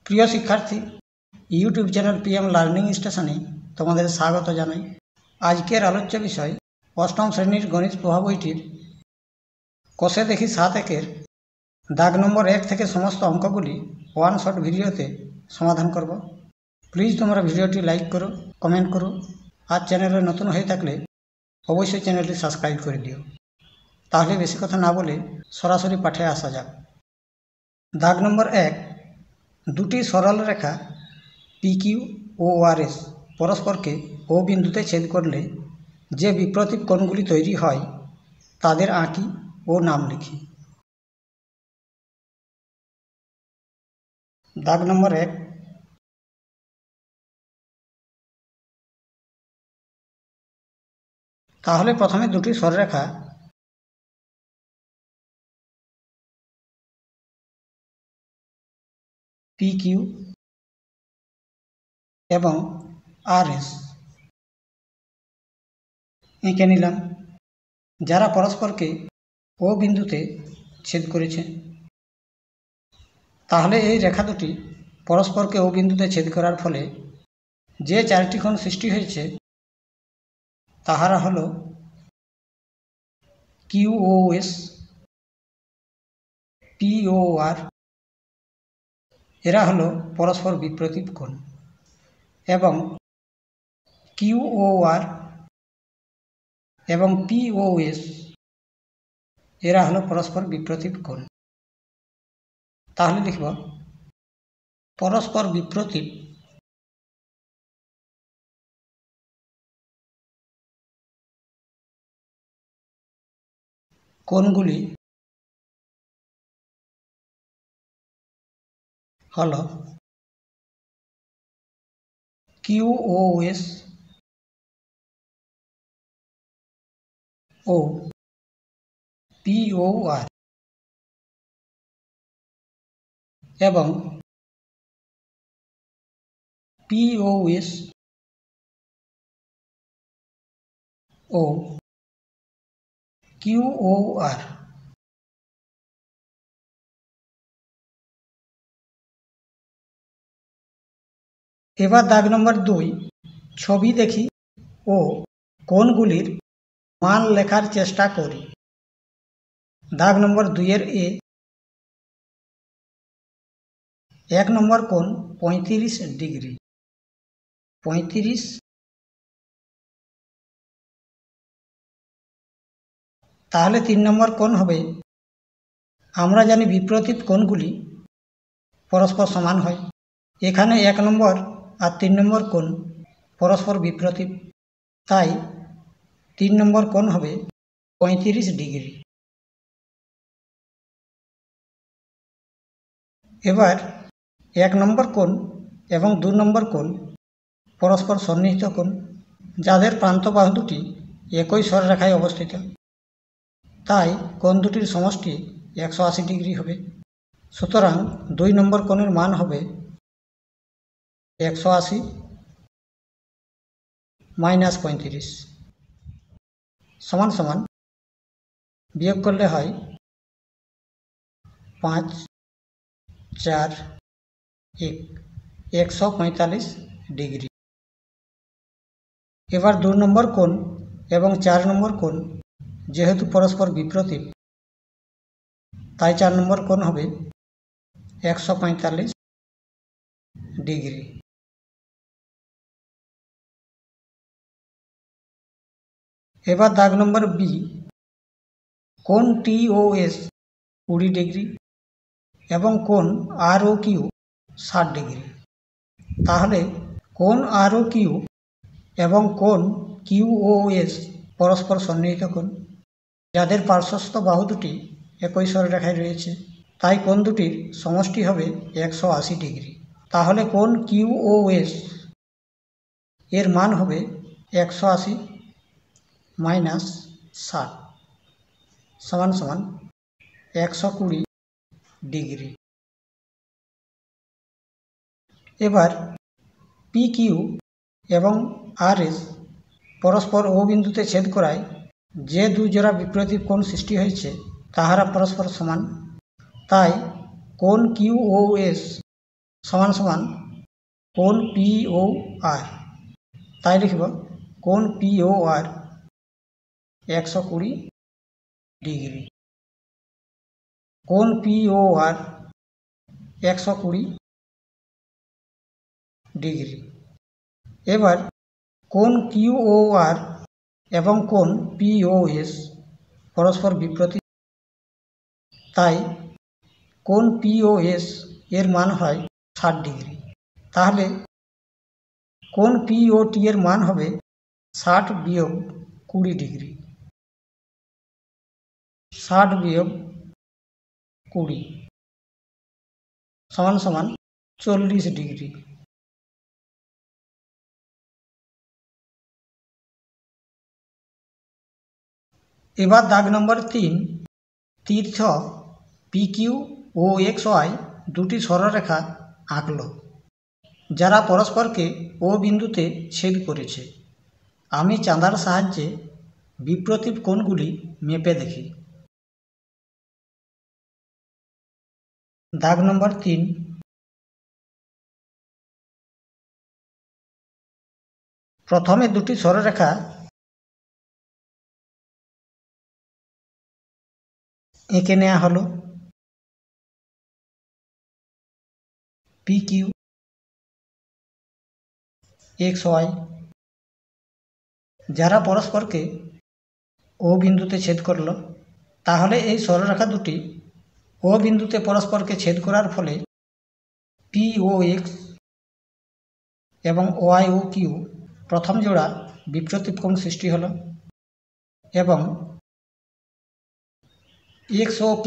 প্রিয় শিক্ষার্থী, YouTube channel PM learning স্টেশনে তোমাদের স্বাগত জানাই। আজকের আলোচ্য বিষয় অষ্টম শ্রেণীর গণিত প্রভা বইটির কষে দেখি 7 একের দাগ নম্বর 1 থেকে সমস্ত অঙ্কগুলি ওয়ান শট ভিডিওতে সমাধান করব। প্লিজ তোমরা ভিডিওটি লাইক করো, কমেন্ট করো, আর চ্যানেলে নতুন হয়ে থাকলে অবশ্যই চ্যানেলটি সাবস্ক্রাইব করে দিও। তাহলে বেশি কথা না বলে সরাসরি পাঠে আসা যাক। দাগ নম্বর 1, দুটি সরল রেখা পিকিউ ও ওআরএস পরস্পরকে ও বিন্দুতে ছেদ করলে যে বিপ্রতীপ কোণগুলি তৈরি হয় তাদের আঁকি ও নাম লিখি। দাগ নম্বর 1, তাহলে প্রথমে দুটি সরলরেখা পিকিউ এবং আরএস এঁকে নিলাম, যারা পরস্পরকে ও বিন্দুতে ছেদ করেছে। তাহলে এই রেখা দুটি পরস্পরকে ও বিন্দুতে ছেদ করার ফলে যে চারটি কোণ সৃষ্টি হয়েছে তাহারা হল কিউওএস, পিওআর, এরা হলো পরস্পর বিপ্রতীপ কোণ, এবং কিউওআর এবং পিওএস এরা হলো পরস্পর বিপ্রতীপ কোণ। তাহলে লিখব পরস্পর বিপ্রতীপ কোণগুলি হল কিউওএস ও পিওআর এবং পিওএস ও কিউওআর। এবার দাগ নম্বর 2, ছবি দেখি ও কোণগুলির মান লেখার চেষ্টা করি। দাগ নম্বর 2 এর এ, 1 নম্বর কোণ 35 ডিগ্রি, 35। তাহলে 3 নম্বর কোণ হবে, আমরা জানি বিপ্রতীপ কোণগুলি পরস্পর সমান হয়। এখানে 1 নম্বর আর 3 নম্বর কোণ পরস্পর বিপ্রতীপ, তাই 3 নম্বর কোণ হবে 35 ডিগ্রি। এবার 1 নম্বর কোণ এবং 2 নম্বর কোণ পরস্পর সন্নিহিত কোণ, যাদের প্রান্তবাহু দুটি একই সরলরেখায় অবস্থিত, তাই কোণ দুটির সমষ্টি 180 ডিগ্রি হবে। সুতরাং 2 নম্বর কোণের মান হবে 180 - 35 সমান সমান বিয়োগ করলে হয় 5, 4, 1, 145 ডিগ্রি। এবার 2 নম্বর কোণ এবং 4 নম্বর কোণ যেহেতু পরস্পর বিপ্রতীপ, তাই 4 নম্বর কোণ হবে 145 ডিগ্রি। এবার দাগ নম্বর বি, কোণ টিওএস 20 ডিগ্রি এবং কোণ আরও কিউ 60 ডিগ্রি। তাহলে কোণ আরও কিউ এবং কোণ কিউওএস পরস্পর সন্নিহিত কোণ, যাদের পার্শ্বস্থ বাহু দুটি একই সরলরেখায় রয়েছে, তাই কোণ দুটির সমষ্টি হবে 180 ডিগ্রি। তাহলে কোণ কিউওএস এর মান হবে 180 - 60 সমান সমান 120 ডিগ্রি। এবার পিকিউ এবং আরএস পরস্পর ও বিন্দুতে ছেদ করায় যে দুই জোড়া বিপ্রতীপ কোণ সৃষ্টি হয়েছে তাহারা পরস্পর সমান, তাই কোণ কিউওএস সমান সমান কোণ POR, তাই লিখব কোণ POR 120 ডিগ্রি। কোণ POR 120 ডিগ্রি। এবার কোণ QOR এবং কোণ POS পরস্পর বিপরীত, তাই কোণ POS এর মান হয় 60 ডিগ্রি। তাহলে কোণ POT এর মান হবে 60 বিয়োগ 20 ডিগ্রি। 60 বিয়োগ 20 সমান সমান 40 ডিগ্রি। এবার দাগ নম্বর 3, তীর্থ PQ ও XY দুটি সরলরেখা আঁকল যারা পরস্পরকে ও বিন্দুতে ছেদ করেছে। আমি চাঁদার সাহায্যে বিপ্রতীপ কোণগুলি মেপে দেখি। দাগ নম্বর 3, প্রথমে দুটি সরলরেখা এঁকে নেওয়া হলো। PQ XY যারা পরস্পরকে ও বিন্দুতে ছেদ করল, তাহলে এই সরলরেখা দুটি ও বিন্দুতে পরস্পরকে ছেদ করার ফলে POX এবং OIOQ প্রথম জোড়া বিপ্রতীপ কোণ সৃষ্টি হলো এবং XOQ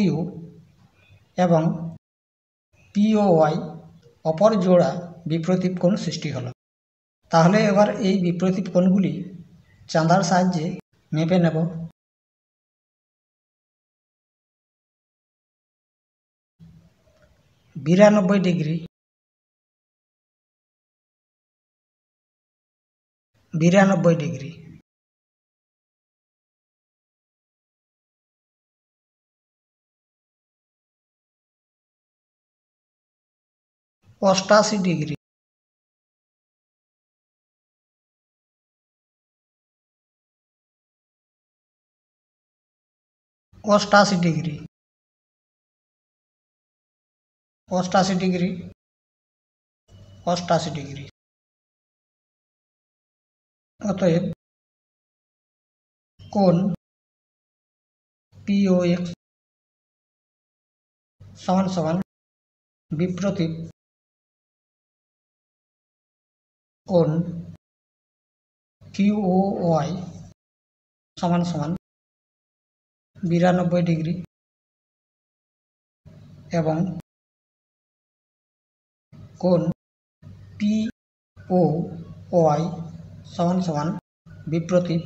এবং POY অপর জোড়া বিপ্রতীপ কোণ সৃষ্টি হলো। তাহলে এবার এই বিপ্রতীপ কোণগুলি চাঁদার সাহায্যে মেপে নেব। বিরানব্বই degree, 92 degree, 88 degree, 88 degree, 88 degree, 88 degree. অতএব কোণ POX সমান সমান বিপ্রতীপ কোণ QOY সমান সমান 92 ডিগ্রি এবং কোণ POY সমান সমান বিপ্রতীপ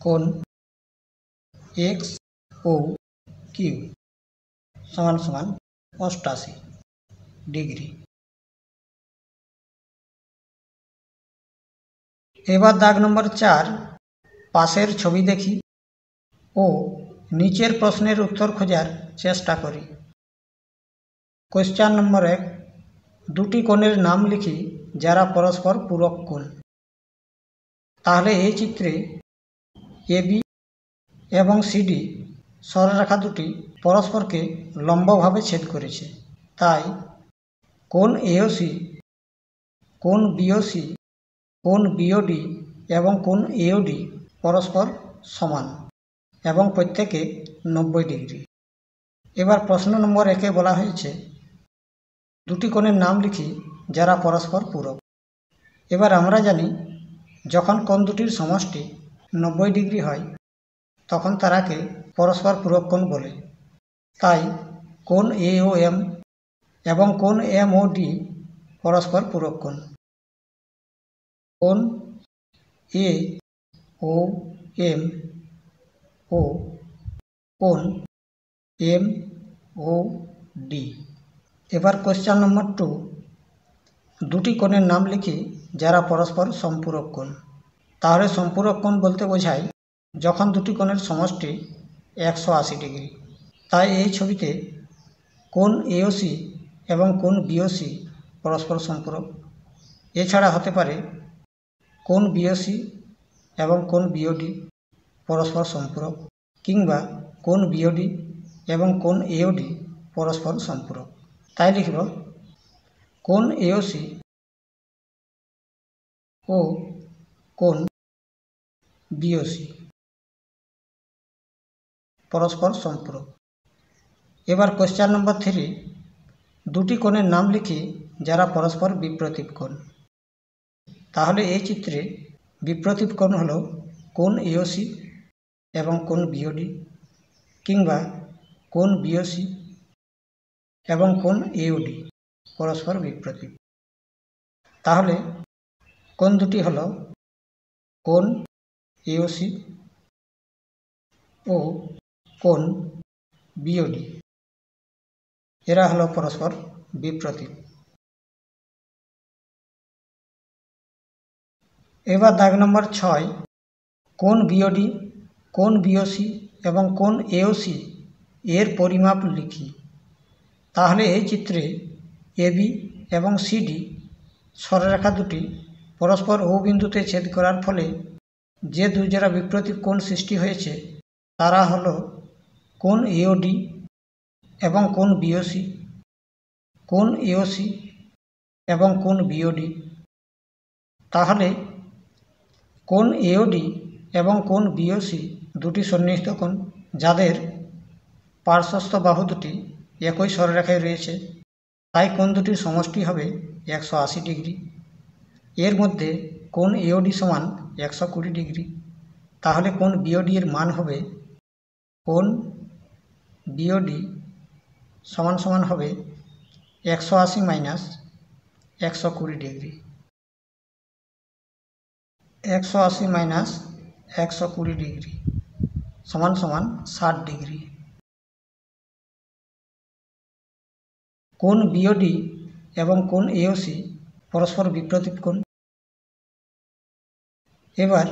কোণ XOQ সমান সমান 88 ডিগ্রি। এবার দাগ নম্বর 4, পাশের ছবি দেখি ও নিচের প্রশ্নের উত্তর খোঁজার চেষ্টা করি। কোশ্চেন নম্বর 1, দুটি কোণের নাম লিখি যারা পরস্পর পূরক কোণ। তাহলে এই চিত্রে AB এবং CD সরলরেখা দুটি পরস্পরকে লম্বভাবে ছেদ করেছে, তাই কোণ AOC, কোণ BOC, কোণ BOD এবং কোণ AOD পরস্পর সমান এবং প্রত্যেকে 90 ডিগ্রি। এবার প্রশ্ন নম্বর 1-এ বলা হয়েছে দুটি কোণের নাম লিখি যারা পরস্পর পূরক। এবার আমরা জানি যখন কোণ দুটির সমষ্টি 90 ডিগ্রি হয় তখন তারাকে পরস্পর পূরক কোণ বলে। তাই কোণ AOM এবং কোণ MOD পরস্পর পূরক কোণ। কোণ AOM ও কোণ MOD। এবার কোশ্চেন নম্বর 2, দুটি কোণের নাম লিখি যারা পরস্পর সম্পূরক কোণ। তাহলে সম্পূরক কোণ বলতে বোঝায় যখন দুটি কোণের সমষ্টি 180 ডিগ্রি। তাই এই ছবিতে কোন এওসি এবং কোন বিওসি পরস্পর সম্পূরক। এছাড়া হতে পারে কোন বিওসি এবং কোন বিওডি পরস্পর সম্পূরক, কিংবা কোন বিওডি এবং কোন এওডি পরস্পর সম্পূরক। তাই লিখব কোন এওসি ও কোন বিওসি পরস্পর সম্পূরক। এবার কোশ্চেন নম্বর 3, দুটি কোণের নাম লিখি যারা পরস্পর বিপ্রতীপ কোণ। তাহলে এই চিত্রে বিপ্রতীপ কোণ হলো কোন এওসি এবং কোন বিওডি, কিংবা কোন বিওসি এবং কোন এওডি পরস্পর বিপ্রতীপ। তাহলে কোণ দুটি হলো কোন এওসি ও কোন বিওডি, এরা হলো পরস্পর বিপ্রতীপ। এবার দাগ নম্বর 6, কোন বিওডি, কোন বিওসি এবং কোন এওসি এর পরিমাপ লিখি। তাহলে এই চিত্রে এবি এবং সিডি সরলরেখা দুটি পরস্পর ও বিন্দুতে ছেদ করার ফলে যে দুই জোড়া বিপ্রতীপ কোণ সৃষ্টি হয়েছে তারা হলো কোন এওডি এবং কোন বিওসি, কোন এওসি এবং কোন বিওডি। তাহলে কোন এওডি এবং কোন বিওসি দুটি সন্নিহিত কোণ যাদের পার্শ্বস্থ বাহু দুটি একই সরলরেখায় রয়েছে, তাই কোণ দুটির সমষ্টি হবে 180 ডিগ্রি। এর মধ্যে কোন এওডি সমান 120 ডিগ্রি। তাহলে কোন বিওডি এর মান হবে কোন বিওডি সমান সমান হবে 180 মাইনাস 120 ডিগ্রি। 180 মাইনাস 120 ডিগ্রি সমান সমান 60 ডিগ্রি। কোন বিওডি এবং কোন এওসি পরস্পর বিপ্রতীপ কোণ। এবার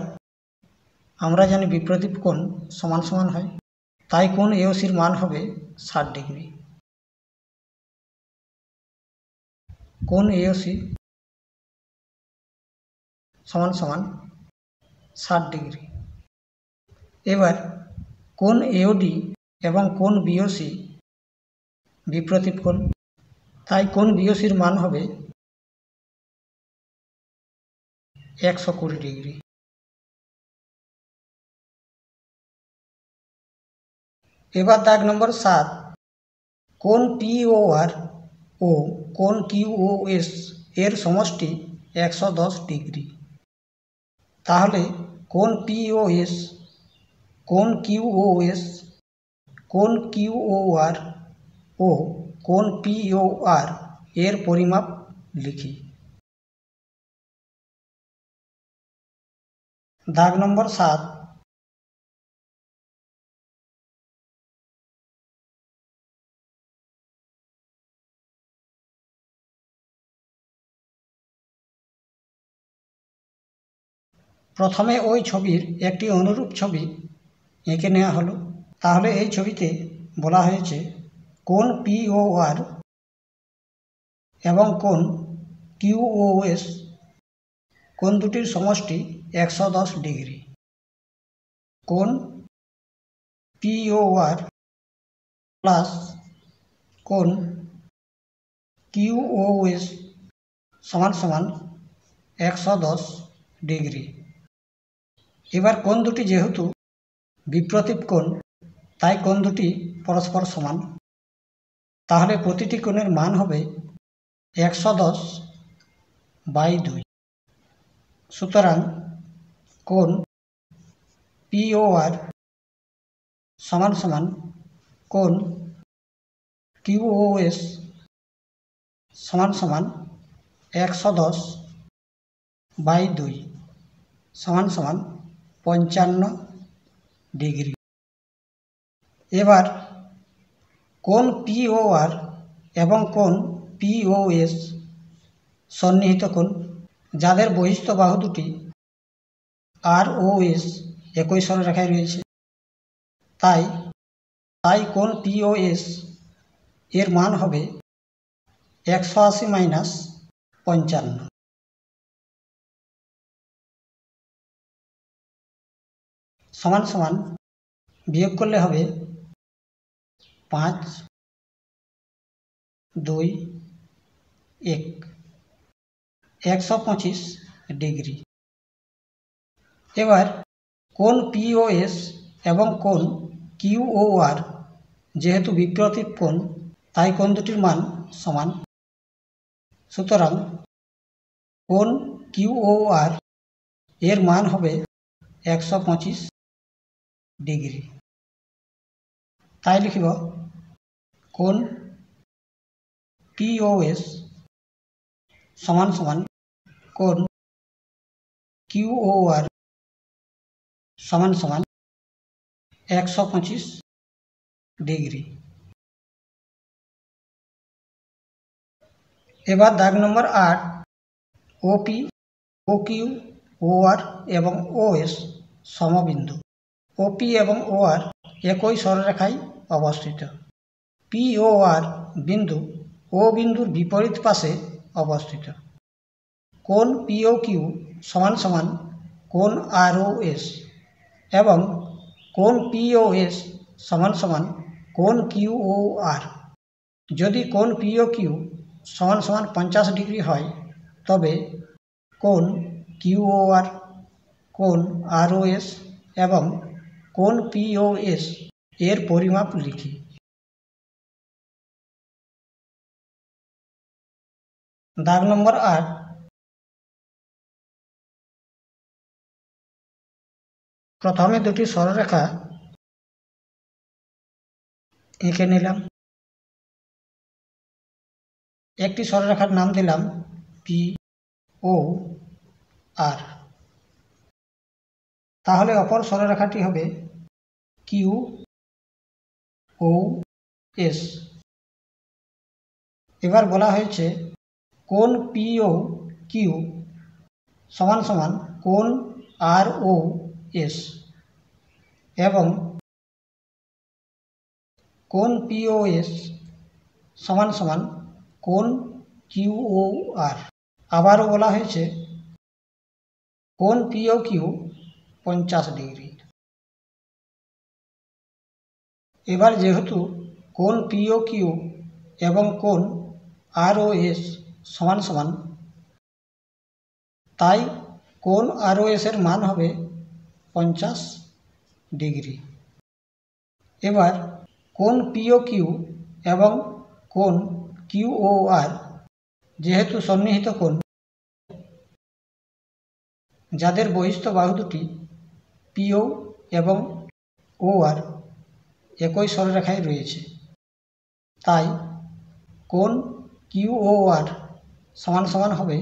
আমরা জানি বিপ্রতীপ কোণ সমান সমান হয়, তাই কোন এওসির মান হবে 60 ডিগ্রি। কোন এওসি সমান সমান 60 ডিগ্রি। এবার কোন এওডি এবং কোন বিওসি বিপ্রতীপ কোণ, তাই কোন বিওসির মান হবে 120 ডিগ্রি। এবার দাগ নম্বর 7, কোন পিওআর ও কোন কিউওএস এর সমষ্টি 110 ডিগ্রি। তাহলে কোন পিওএস, কোন কিউওএস, কোন কিউওআর ও কোন পিওআর এর পরিমাপ লিখি। দাগ নম্বর 7, প্রথমে ওই ছবির একটি অনুরূপ ছবি এঁকে নেওয়া হলো। তাহলে এই ছবিতে বলা হয়েছে কোন পিওআর এবং কোন কিউওএস কোন দুটির সমষ্টি 110 ডিগ্রি। কোন পিওআর প্লাস কোন কিউওএস সমান সমান 110 ডিগ্রি। এবার কোণ দুটি যেহেতু বিপ্রতীপ কোণ, তাই কোণ দুটি পরস্পর সমান। তাহলে প্রতিটি কোণের মান হবে 110/2। সুতরাং কোণ পিওআর সমান সমান কোণ কিউওএস সমান সমান 110/2 সমান সমান 55 ডিগ্রি। এবার কোন পিওআর এবং কোন পিওএস সন্নিহিত কোণ যাদের বহিস্থ বাহু দুটি আর ও এস একই সরলরেখায় রয়েছে, তাই কোন পিওএস এর মান হবে 180 মাইনাস 55 সমান সমান বিয়োগ করলে হবে 5, 2, 1, 125 ডিগ্রি। এবার কোণ পিওএস এবং কোণ কিউওআর যেহেতু বিপরীত কোণ তাই কোণ দুটির মান সমান। সুতরাং কোণ কিউওআর এর মান হবে 125 ডিগ্রি। তাই লিখিব কোণ পিওএস সমান সমান কোণ কিউওআর সমান সমান 125 ডিগ্রি। এবার দাগ নম্বর 8, ওপি, ওকিউ, ওআর এবং ওএস সমবিন্দু। ওপি এবং ওআর একই সরলরেখায় অবস্থিত। পিওআর বিন্দু ও বিন্দুর বিপরীত পাশে অবস্থিত। কোণ পিওকিউ সমান সমান কোণ আরওএস এবং কোণ পিওএস সমান সমান কোণ কিউওআর। যদি কোণ পিওকিউ সমান সমান 50 ডিগ্রি হয় তবে কোণ কিউওআর, কোণ আরওএস এবং কোণ পিওএস এর পরিমাপ লিখি। দাগ নম্বর 8, প্রথমে দুটি সরলরেখা এঁকে নিলাম। একটি সরলরেখার নাম দিলাম পি ও আর। তাহলে অপর সরলরেখাটি হবে কিউ ও এস। এবার বলা হয়েছে কোণ পিও কিউ সমান সমান কোণ আর ও এস এবং কোণ পিওএস সমান সমান কোণ কিউওআর। আবারও বলা হয়েছে কোণ পিওকিউ 50 ডিগ্রি। এবার যেহেতু কোণ পিওকিউ এবং কোণ আরওএস সমান সমান তাই কোণ আরওএস এর মান হবে 50 ডিগ্রি। এবার কোণ পিওকিউ এবং কোণ কিউওআর যেহেতু সন্নিহিত কোণ, যাদের বহিস্থ বাহু দুটি পিও এবং ওআর একই সরলরেখায় রয়েছে, তাই কোণ কিউওআর সমান সমান হবে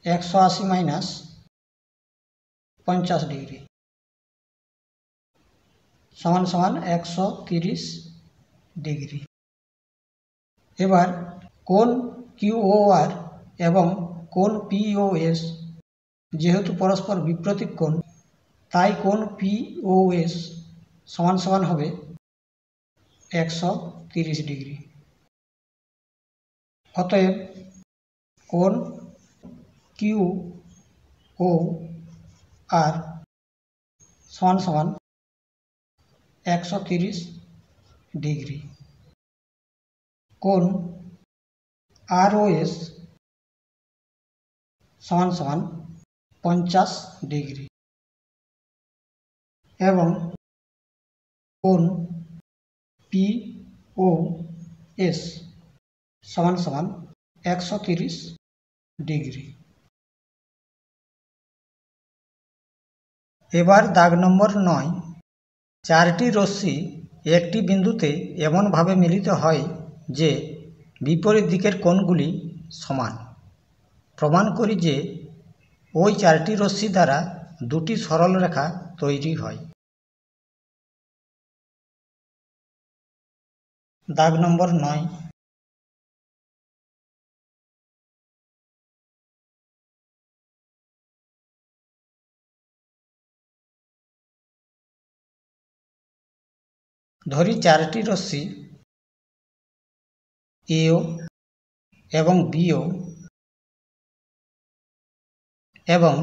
180 মাইনাস 50 ডিগ্রি সমান সমান 130 ডিগ্রি। এবার কোণ কিউওআর এবং কোণ পিওএস যেহেতু পরস্পর বিপরীত কোণ তাই কোণ পিওএস সমান সমান হবে 130 ডিগ্রি। অতএব কোণ কিউ ও আর সমান সমান 130 ডিগ্রি। কোণ আরওএস সমান সমান 50 ডিগ্রি এবং কোণ পিওএস সমান সমান 130 ডিগ্রি। এবার দাগ নম্বর 9, 4টি রশ্মি একটি বিন্দুতে এমনভাবে মিলিত হয় যে বিপরীত দিকের কোণগুলি সমান। প্রমাণ করি যে ওই 4টি রশ্মি দ্বারা দুটি সরলরেখা তৈরি হয়। দাগ নম্বর 9, ধরি 4টি রশ্মি এও এবং বিও এবং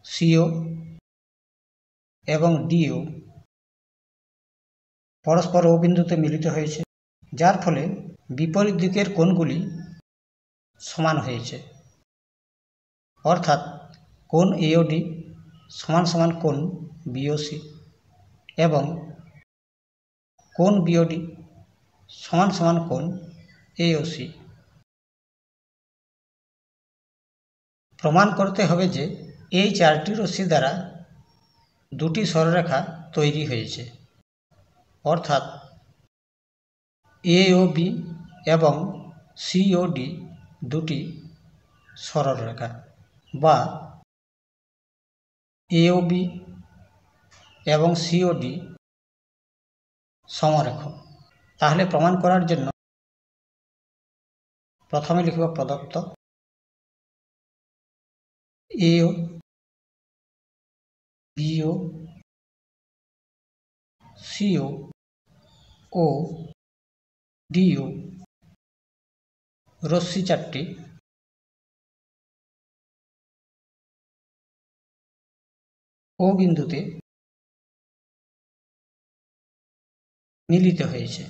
সিও এবং ডিও পরস্পর ও বিন্দুতে মিলিত হয়েছে, যার ফলে বিপরীত দিকের কোণগুলি সমান হয়েছে। অর্থাৎ কোণ এওডি সমান সমান কোণ বিওসি এবং কোণ বিওডি সমান সমান কোণ এওসি। প্রমাণ করতে হবে যে এই চারটি রশ্মি দ্বারা দুটি সরলরেখা তৈরি হয়েছে, অর্থাৎ এওবি এবং সিওডি দুটি সরলরেখা বা এওবি এবং সিওডি সমরেখ। তাহলে প্রমাণ করার জন্য প্রথমে লিখব প্রদত্ত এও বিও সিও ও ডিও রশ্মি চারটি ও বিন্দুতে মিলিত হয়েছে।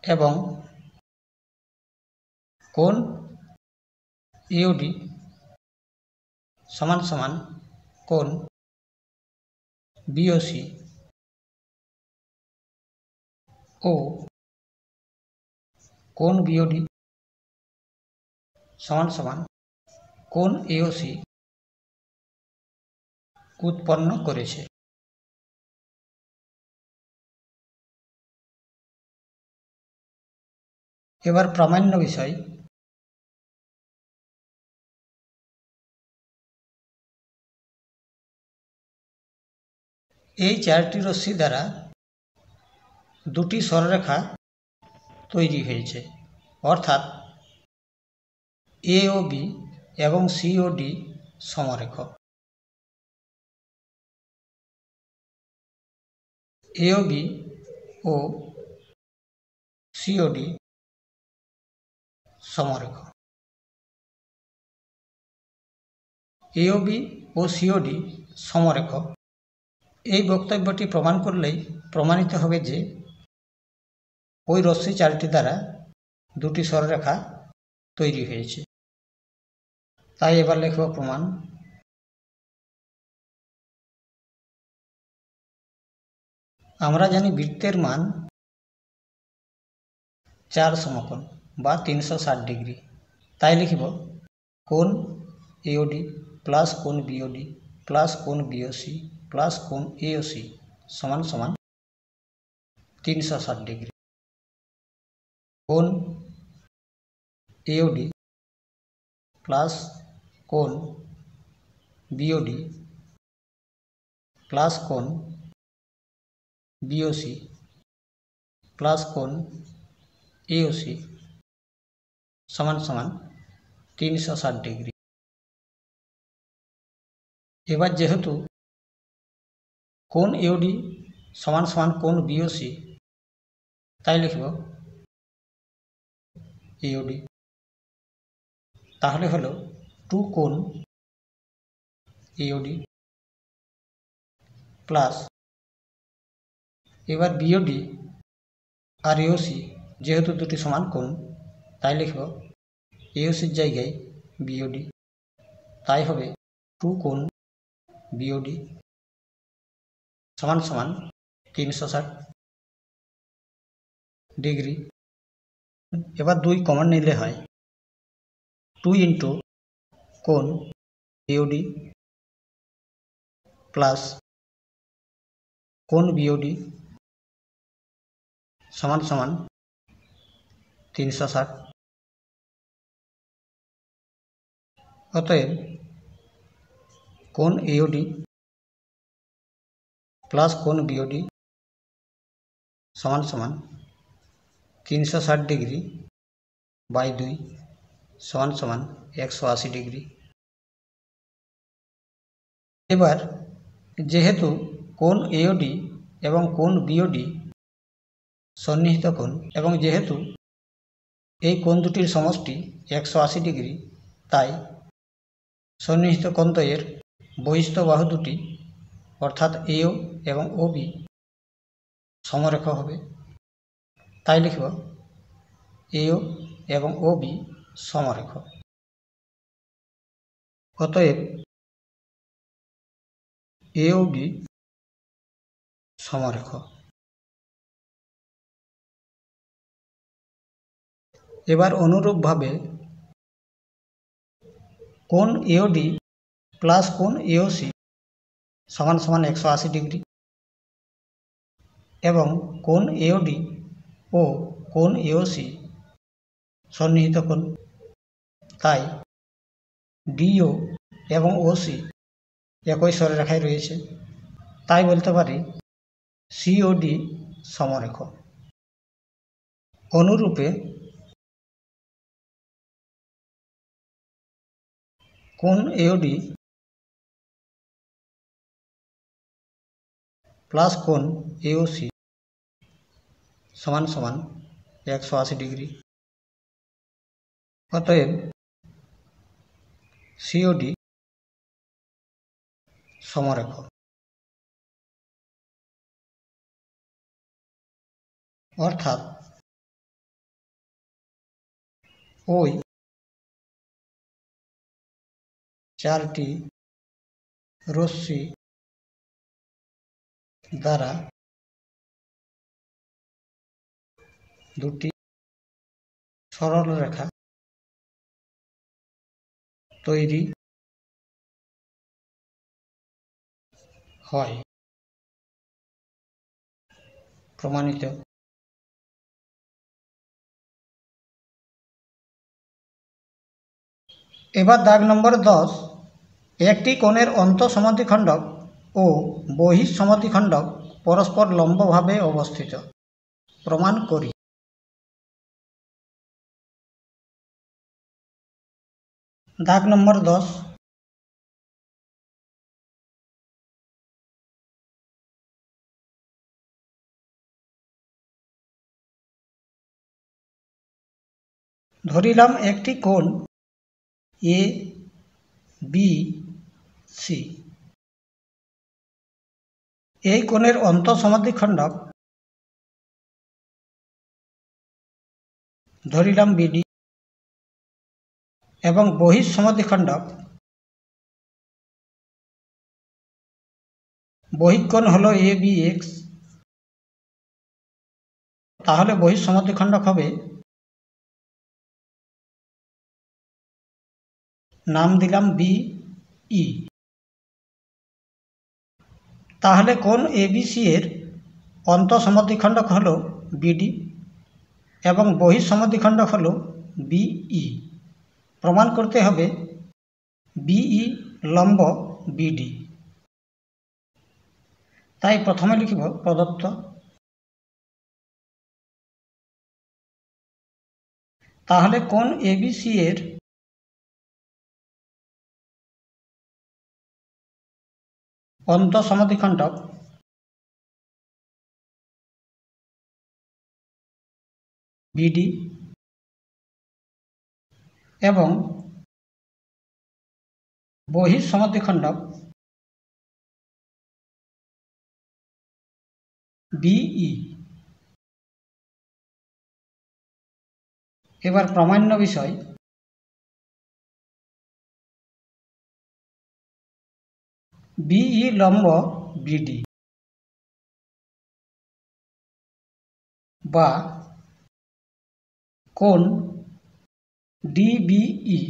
এবং কোণ এওডি সমান সমান কোণ বিওসি ও কোণ বিওডি সমান সমান কোণ এওসি উৎপন্ন করেছে। এবার প্রামাণ্য বিষয়। এই চারটি রশ্মি দ্বারা দুটি সরলরেখা তৈরি হয়েছে, অর্থাৎ এওবি এবং সিওডি সমরেখ। এওবি ও সিওডি সমরেখ। এওবি ও সিওডি সমরেখ এই বক্তব্যটি প্রমাণ করলেই প্রমাণিত হবে যে ওই রশ্মি চারটি দ্বারা দুটি সরলরেখা তৈরি হয়েছে। তাই এবার লিখব প্রমাণ। আমরা জানি বৃত্তের মান 4 সমকোণ বা 360 ডিগ্রি। তাই লিখব কোণ এওডি প্লাস কোণ বিওডি প্লাস কোণ বিওসি প্লাস কোণ এওসি সমান সমান 360 ডিগ্রি। কোণ এওডি প্লাস কোণ বিওডি প্লাস কোণ বিওসি প্লাস কোণ এওসি সমান সমান 360 ডিগ্রি। এবার যেহেতু কোণ এওডি সমান সমান কোণ বিওসি, তাই লিখব এওডি। তাহলে হলো 2 কোণ এওডি প্লাস, এবার বিওডি আর এওসি যেহেতু দুটি সমান কোণ, তাই লিখব এওসির জায়গায় বিওডি। তাই হবে 2 কোণ বিওডি সমান সমান 360 ডিগ্রি। এবার 2 কমন নিলে হয় 2 ইন্টু কোণ এওডি প্লাস কোণ বিওডি সমান সমান 360। অতএব কোণ এওডি প্লাস কোণ বিওডি সমান সমান 360 ডিগ্রি বাই 2 সমান সমান 180 ডিগ্রি। এবার যেহেতু কোণ এওডি এবং কোণ বিওডি সন্নিহিত কোণ এবং যেহেতু এই কোণ দুটির সমষ্টি 180 ডিগ্রি, তাই সন্নিহিত কোণদ্বয়ের বহিস্থ বাহু দুটি অর্থাৎ এও এবং ওবি সমরেখ হবে। তাই লিখব এও এবং ওবি সমরেখ। অতএব এওবি সমরেখ। এবার অনুরূপভাবে কোণ এওডি প্লাস কোণ এওসি সমান সমান 180 ডিগ্রি এবং কোণ এওডি ও কোণ এওসি সন্নিহিত কোণ, তাই ডিও এবং ওসি একই সরলরেখায় রয়েছে। তাই বলতে পারি সিওডি সমরেখ। অনুরূপে কোণ এওডি প্লাস কোণ এওসি সমান সমান 180 ডিগ্রি। অতএব সিওডি সমরেখ। অর্থাৎ ওই চারটি রশ্মি দ্বারা দুটি সরলরেখা তৈরি হয়। প্রমাণিত। এবার দাগ নম্বর 10, একটি কোণের অন্তঃসমদ্বিখণ্ডক ও বহিঃসমদ্বিখণ্ডক পরস্পর লম্বভাবে অবস্থিত, প্রমাণ করি। দাগ নম্বর 10, ধরিলাম একটি কোণ এ বি সি। এই কোণের অন্তঃসমদ্বিখণ্ডক ধরিলাম বিডি এবং বহিঃসমদ্বিখণ্ডক বহিঃকোণ হলো এ বি এক্স। তাহলে বহিঃসমদ্বিখণ্ডক হবে, নাম দিলাম বি ই। তাহলে কোণ এবিসি এর অন্তঃসমদ্বিখণ্ডক হলো বিডি এবং বহিঃসমদ্বিখণ্ডক হলো বিই। প্রমাণ করতে হবে বিই লম্ব বিডি। তাই প্রথমে লিখব প্রদত্ত। তাহলে কোণ এবিসি এর অন্তঃসমদ্বিখণ্ডক বিডি এবং বহিঃসমদ্বিখণ্ডক বিই। এবার প্রামাণ্য বিষয়। বিই লম্ব বিডি বা কোণ ডিবিই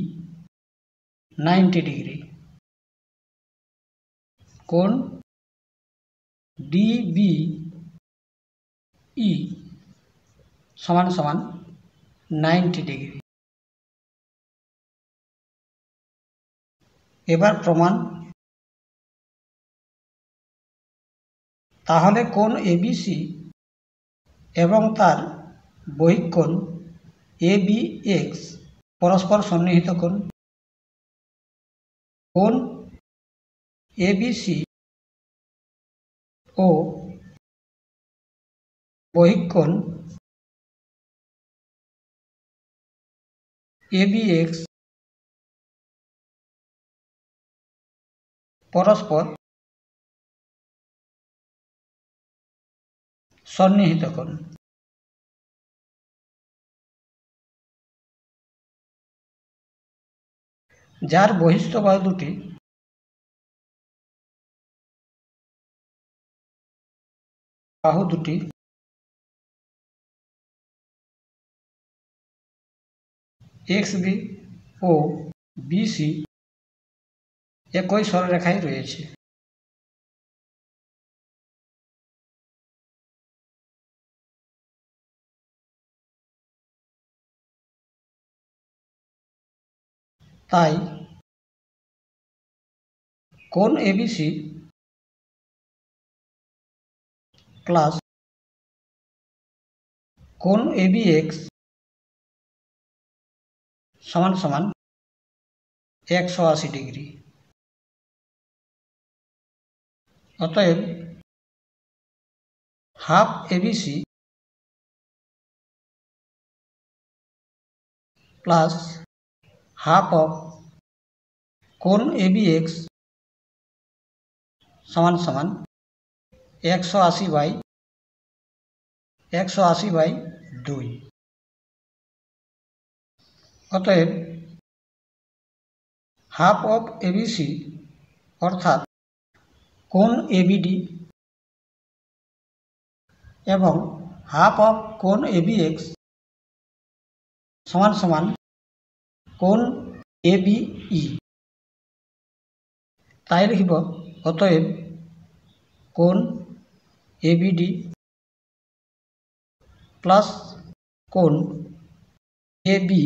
90 ডিগ্রি। কোণ ডিবিই সমান সমান 90 ডিগ্রি। এবার প্রমাণ। তাহলে কোণ এবিসি এবং তার বহিঃকোণ এবিএক্স পরস্পর সন্নিহিত কোণ। কোণ এবিসি ও বহিঃকোণ ABX পরস্পর সন্নিহিত কোণ। যার বহিস্থ বাহু দুটি XB ও BC একই সরলরেখায় রয়েছে। তাই কোণ ABC প্লাস কোণ ABX সমান সমান 180 ডিগ্রি। অতএব half ABC plus half of কোণ ABX সমান সমান 180/2। অতএব হাফ অফ ABC অর্থাৎ কোণ ABD এবং হাফ অফ কোণ ABX সমান সমান কোণ ABE। তাই লিখব অতএব কোণ ABD প্লাস কোণ ABE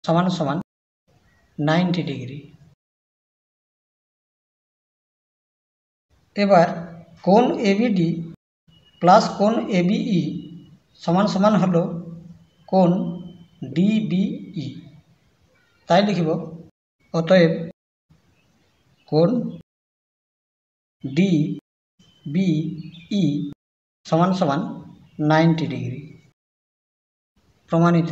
সমান সমান 90 ডিগ্রি। এবার কোণ ABD প্লাস কোণ ABE সমান সমান হলো কোণ DBE। তাই লিখব অতএব কোণ DBE সমান সমান 90 ডিগ্রি। প্রমাণিত।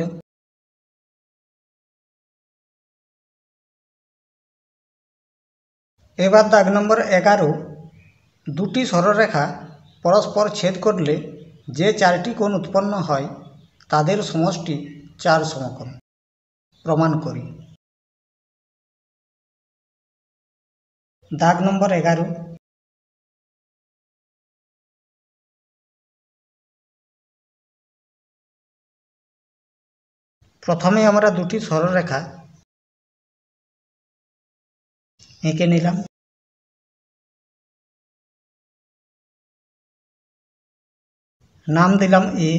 এবার দাগ নম্বর 11, দুটি সরলরেখা পরস্পর ছেদ করলে যে চারটি কোণ উৎপন্ন হয় তাদের সমষ্টি 4 সমকোণ। প্রমাণ করি। দাগ নম্বর 11, প্রথমে আমরা দুটি সরলরেখা এঁকে নিলাম। নাম দিলাম A,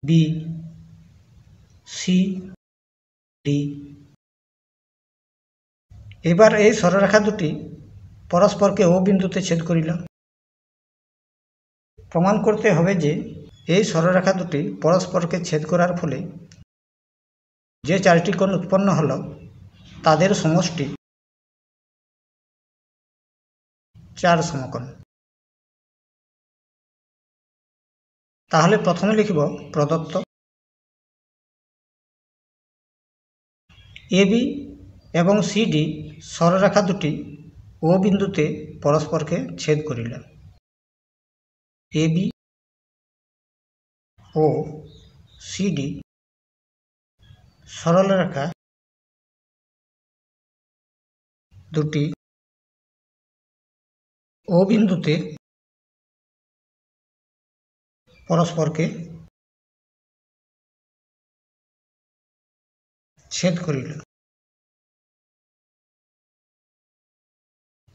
B, C, D। এবার এই সরলরেখা দুটি পরস্পরকে O বিন্দুতে ছেদ করিলাম। প্রমাণ করতে হবে যে এই সরলরেখা দুটি পরস্পরকে ছেদ করার ফলে যে চারটি কোণ উৎপন্ন হল তাদের সমষ্টি 4 সমকোণ। তাহলে প্রথমে লিখব প্রদত্ত AB এবং CD সরলরেখা দুটি O বিন্দুতে পরস্পরকে ছেদ করিল। AB ও CD সরলরেখা দুটি O বিন্দুতে পরস্পরকে ছেদ করিল।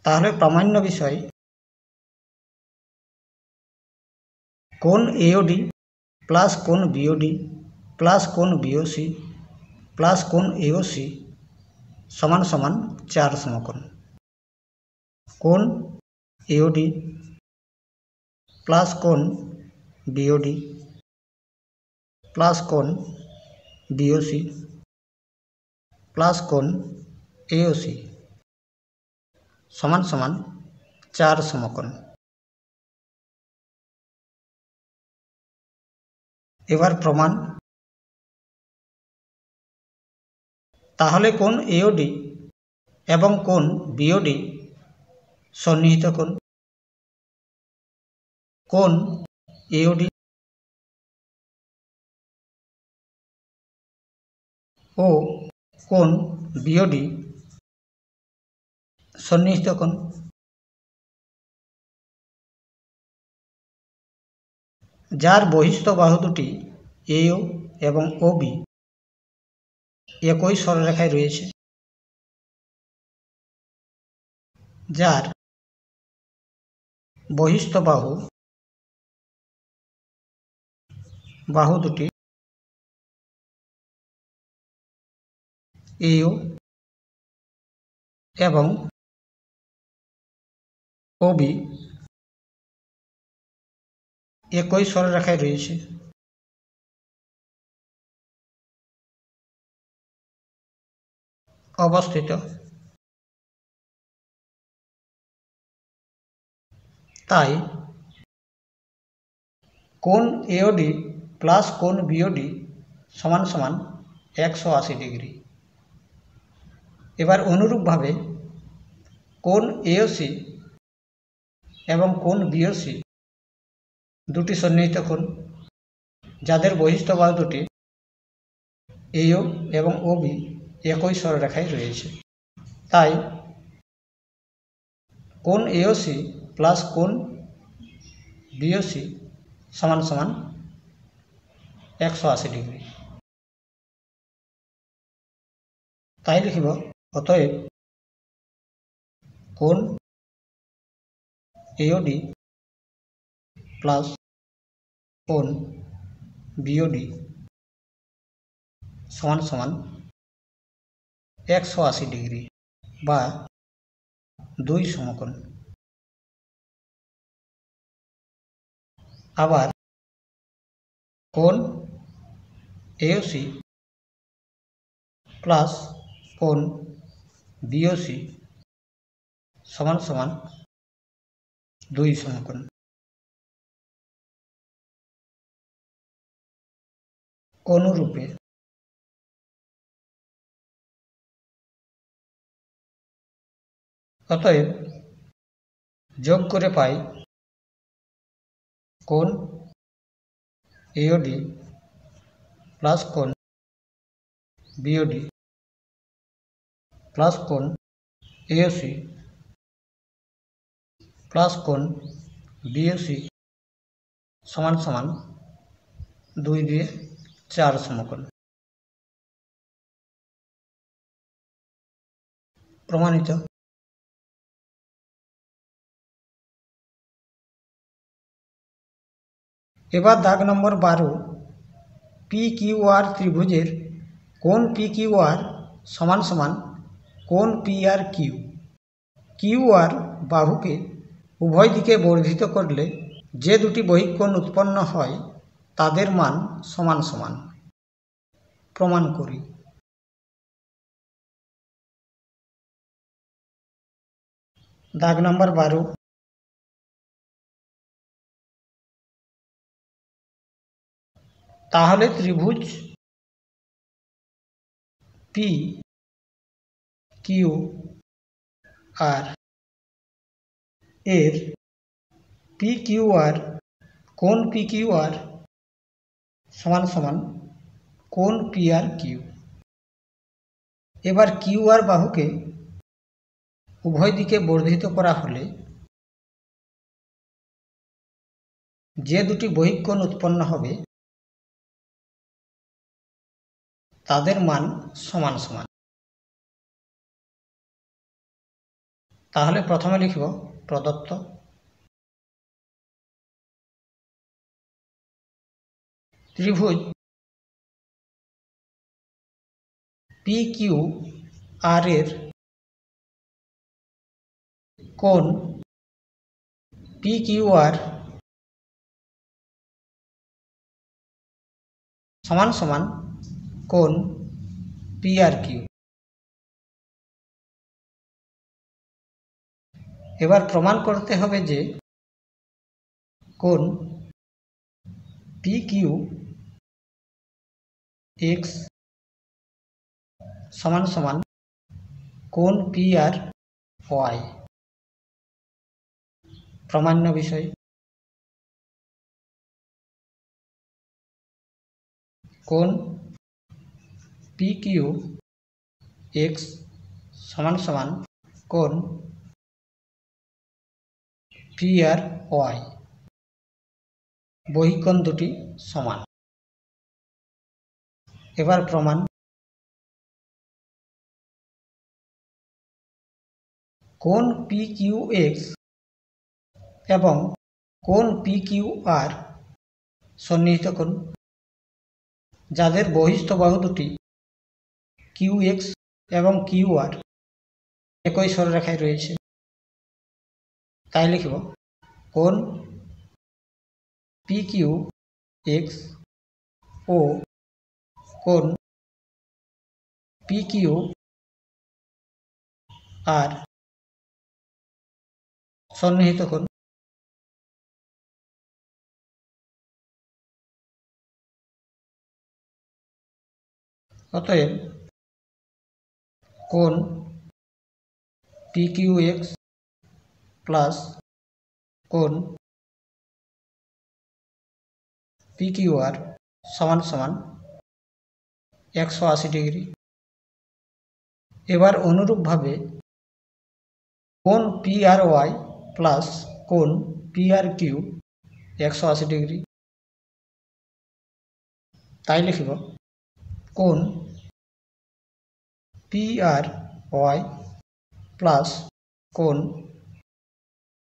তাহলে প্রামাণ্য বিষয় কোণ AOD প্লাস কোণ BOD প্লাস কোণ BOC প্লাস কোণ AOC সমান সমান 4 সমকোণ। কোণ AOD প্লাস কোণ BOD প্লাস কোণ BOC প্লাস কোণ AOC সমান সমান 4 সমকোণ। এবার প্রমাণ। তাহলে কোণ AOD এবং কোণ BOD সন্নিহিত কোণ। কোণ AOD ও কোণ BOD সন্নিহিত কোণ। যার বহিস্থ বাহু দুটি AO এবং OB একই সরলরেখায় রয়েছে, যার বহিস্থ বাহু দুটি AO এবং OB একই সরলরেখায় রয়েছে। অবস্থিত। তাই কোণ AOD প্লাস কোণ BOD সমান সমান 180 ডিগ্রি। এবার অনুরূপভাবে কোণ AOC এবং কোণ BOC দুটি সন্নিহিত কোণ, যাদের বহিস্থ বাহু দুটি AO এবং OB একই সরলরেখায় রয়েছে। তাই কোণ AOC প্লাস কোণ BOC সমান সমান 180 ডিগ্রি। তাই লিখিব অতএব কোণ AOD প্লাস কোণ BOD সমান সমান 180 ডিগ্রি বা 2 সমকোণ। আবার কোণ AOC প্লাস কোণ BOC সমান সমান 2 সমকোণ। অনুরূপে অতএব যোগ করে পাই কোণ AOD প্লাস কোণ BOD প্লাস কোণ AOC প্লাস কোণ BOC সমান সমান 2 দিয়ে 4 সমকোণ। প্রমাণিত। এবার দাগ নম্বর 12, PQR ত্রিভুজের কোণ PQR সমান সমান কোণ PRQ। QR বাহুকে উভয় দিকে বর্ধিত করলে যে দুটি বহিঃকোণ উৎপন্ন হয় তাদের মান সমান সমান। প্রমাণ করি। দাগ নম্বর 12, তাহলে ত্রিভুজ PQR এর PQR কোণ PQR সমান সমান কোণ PRQ। এবার QR বাহুকে উভয় দিকে বর্ধিত করা হলে যে দুটি বহিঃকোণ উৎপন্ন হবে তাদের মান সমান সমান। তাহলে প্রথমে লিখব প্রদত্ত ত্রিভুজ PQR এর কোণ PQR সমান সমান কোণ PRQ। এবার প্রমাণ করতে হবে যে কোণ পি কিউ এক্স সমান সমান কোণ পি আর ওয়াই। প্রামাণ্য বিষয়। কোণ পি কিউ এক্স সমান সমান কোণ পি আর ওয়াই। বহিঃকোণ দুটি সমান। এবার প্রমাণ। কোণ পি কিউ এক্স এবং কোণ পি কিউ আর সন্নিহিত কোণ, যাদের বহিস্থ বাহু দুটি কিউ এক্স এবং কিউ আর একই সরলরেখায় রয়েছে। তাই লিখব কোণ পি কিউ এক্স ও কোণ পি কিউ আর সন্নিহিত কোণ। অতএব কোণ পি কিউ এক্স প্লাস কোণ পি কিউ আর সমান সমান 180 ডিগ্রি। এবার অনুরূপভাবে কোণ পি আর ওয়াই প্লাস কোণ পি আর কিউ 180 ডিগ্রি। তাই লিখব কোণ পি আর ওয়াই প্লাস কোণ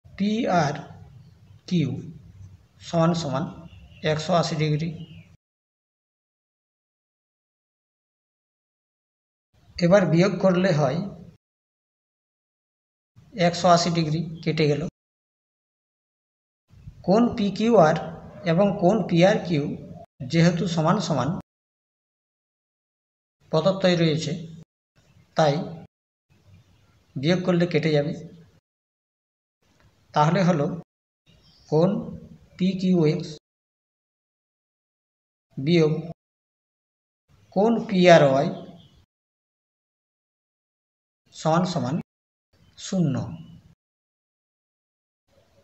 পি আর কিউ সমান সমান 180 ডিগ্রি। এবার বিয়োগ করলে হয় 180 ডিগ্রি কেটে গেল। কোণ পি কিউ আর এবং কোণ পি আর কিউ যেহেতু সমান সমান প্রদত্তই রয়েছে, তাই বিয়োগ করলে কেটে যাবে। তাহলে হলো কোণ পি কিউ এক্স বিয়োগ কোণ পি আর ওয়াই সমান সমান 0।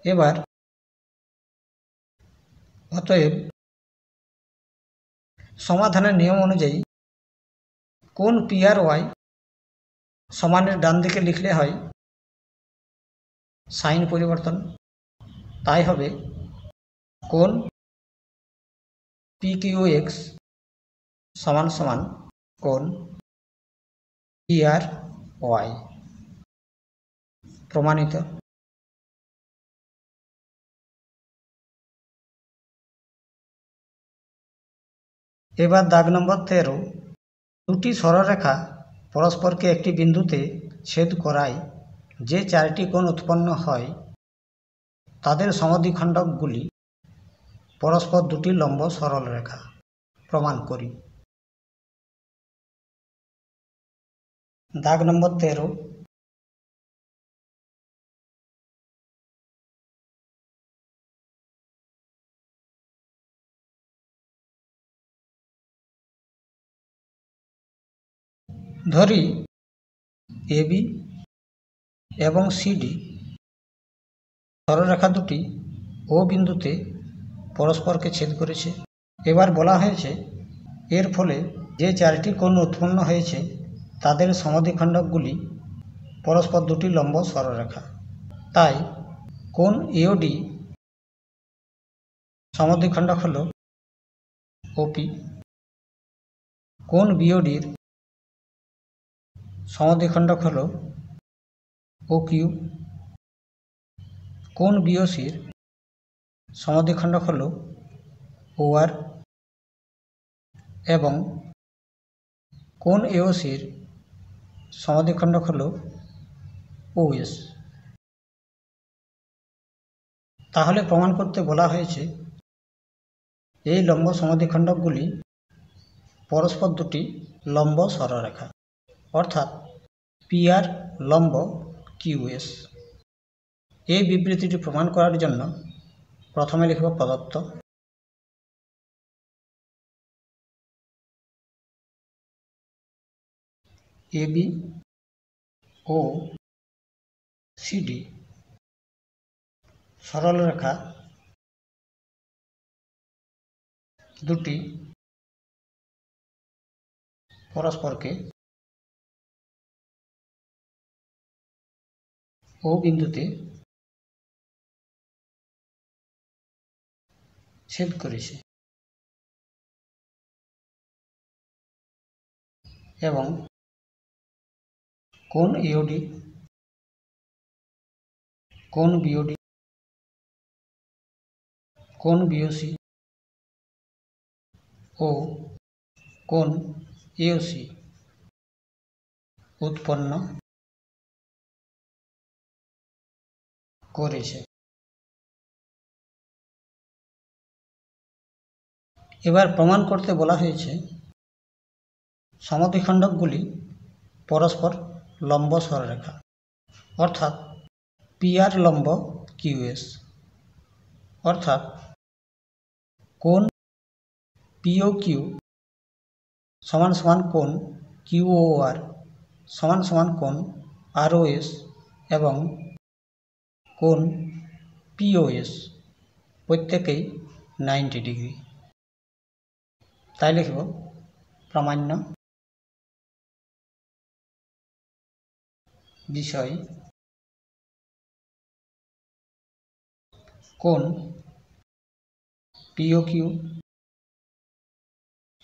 এবার অতএব সমাধানের নিয়ম অনুযায়ী কোণ পি আর ওয়াই সমানের ডান দিকে লিখলে হয় সাইন পরিবর্তন। তাই হবে কোণ পি কিউ এক্স সমান সমান কোণ পি আর ওয়াই। প্রমাণিত। এবার দাগ নম্বর 13। দুটি সরলরেখা পরস্পরকে একটি বিন্দুতে ছেদ করায় যে চারটি কোণ উৎপন্ন হয় তাদের সমদ্বিখণ্ডকগুলি পরস্পর দুটি লম্ব সরলরেখা। প্রমাণ করি। দাগ নম্বর 13। ধরি এবি এবং সিডি সরলরেখা দুটি ও বিন্দুতে পরস্পরকে ছেদ করেছে। এবার বলা হয়েছে এর ফলে যে চারটি কোণ উৎপন্ন হয়েছে তাদের সমদ্বিখণ্ডকগুলি পরস্পর দুটি লম্ব সরলরেখা। তাই কোণ এওডি সমদ্বিখণ্ডক হল ওপি। কোণ বিওডির সমদ্বিখণ্ডক হল ও কিউ। কোণ বিওসির সমদ্বিখণ্ডক হল ও আর এবং কোণ এওসির সমদ্বিখণ্ডক হল ও এস। তাহলে প্রমাণ করতে বলা হয়েছে এই লম্ব সমদ্বিখণ্ডকগুলি পরস্পর দুটি লম্ব সরলরেখা, অর্থাৎ পি আর লম্ব কিউ এস। এই বিবৃতিটি প্রমাণ করার জন্য প্রথমে লিখব প্রদত্ত, এবি ও সিডি সরল রেখা দুটি পরস্পরকে ও বিন্দুতে ছেদ করেছে এবং কোণ এওডি, কোণ বিওডি, কোণ বিওসি ও কোণ এওসি উৎপন্ন করেছে। এবার প্রমাণ করতে বলা হয়েছে সমদ্বিখণ্ডকগুলি পরস্পর লম্ব সরলরেখা, অর্থাৎ পিআর লম্ব কিউএস, অর্থাৎ কোণ পিও কিউ সমান সমান কোণ কিউওআর সমান সমান কোণ আরওএস এবং কোণ পিওএস প্রত্যেকেই 90 ডিগ্রি। তাই লিখব প্রামাণ্য বিষয় কোণ পিও কিউ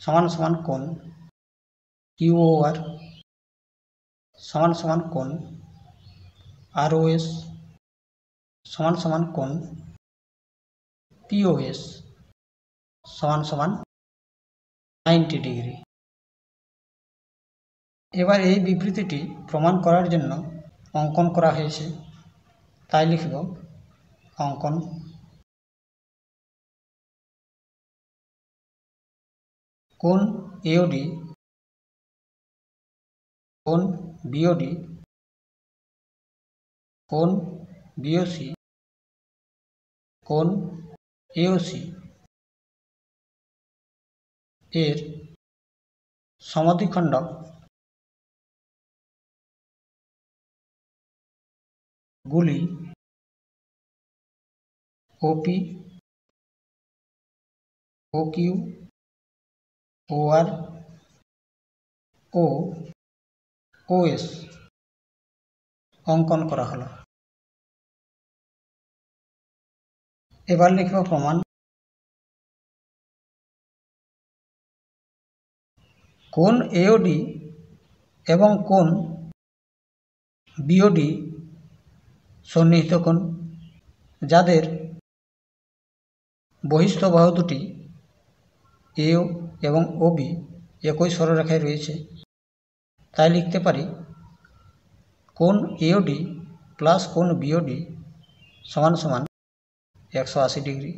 সমান সমান কোণ কিউওআর সমান সমান কোণ আরওএস সমান সমান কোণ পিওএস সমান সমান 90 ডিগ্রি। এবার এই বিবৃতিটি প্রমাণ করার জন্য অঙ্কন করা হয়েছে, তাই লিখব অঙ্কন কোণ এওডি, কোণ বিওডি, কোণ বিওসি, কোণ এওসি এর সমদ্বিখণ্ডক গুলি ওপি, ওকিউ, ওআর ও ওএস অঙ্কন করা হলো। এবার লিখব প্রমাণ কোণ এওডি এবং কোণ বিওডি সন্নিহিত কোণ, যাদের বহিস্থ বাহু দুটি এও এবং ওবি একই সরলরেখায় রয়েছে। তাই লিখতে পারি কোণ এওডি প্লাস কোণ বিওডি সমান সমান 180 ডিগ্রি।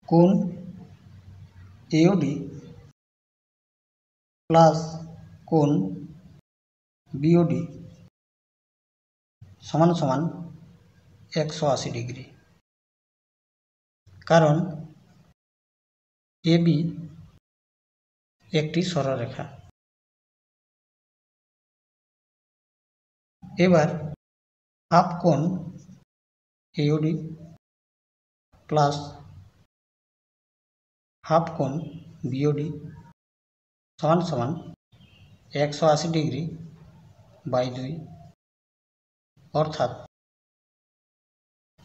কোণ এওডি প্লাস কোণ বিওডি সমান সমান 180 ডিগ্রি, কারণ এবি একটি সরলরেখা। এবার হাফ কোণ এওডি প্লাস হাফ কোণ বিওডি সমান সমান 180 ডিগ্রি বাই 2, অর্থাৎ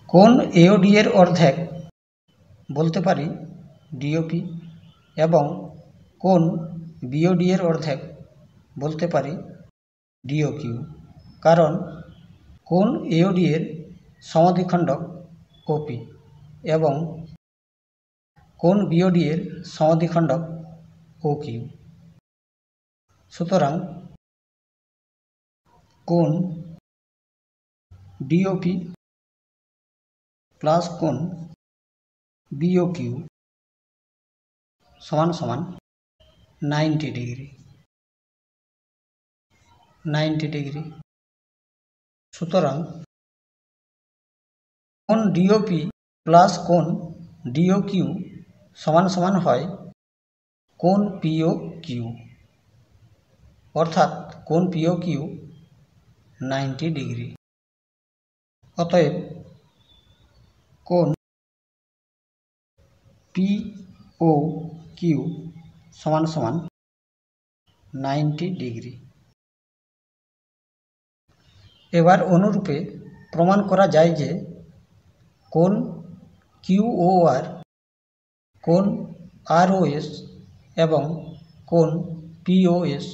কোণ এওডি এর অর্ধেক বলতে পারি ডিওপি এবং কোণ বিওডি এর অর্ধেক বলতে পারি ডিওকিউ, কারণ কোণ এওডি এর সমদ্বিখণ্ডক ওপি এবং কোণ বিওডি এর সমদ্বিখণ্ডক ওকিউ। সুতরাং কোণ ডিওপি প্লাস কোণ বিওকিউ সমান সমান 90 ডিগ্রি। সুতরাং কোন ডিওপি প্লাস কোন ডিও কিউ সমান সমান হয় কোন পিও কিউ, অর্থাৎ কোন পিও কিউ 90 ডিগ্রি। অতএব কোন পিও কিউ সমান সমান 90 ডিগ্রি। এবার অনুরূপে প্রমাণ করা যায় যে কোন কিউওআর, কোন আরওএস এবং কোন পিওএস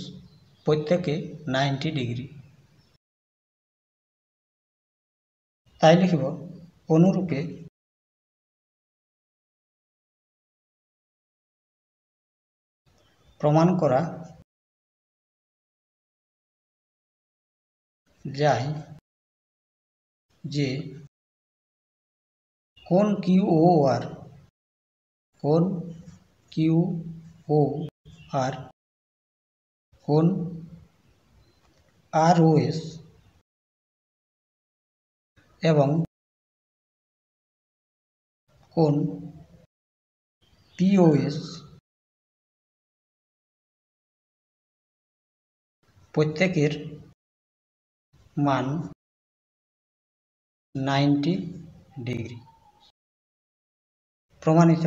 প্রত্যেকে 90 ডিগ্রি। তাই লিখব অনুরূপে প্রমাণ করা যায় যে কোন কিউওআর, কোন কিউওআর, কোন আরওএস এবং কোন পিওএস প্রত্যেকের মান 90 ডিগ্রি। প্রমাণিত।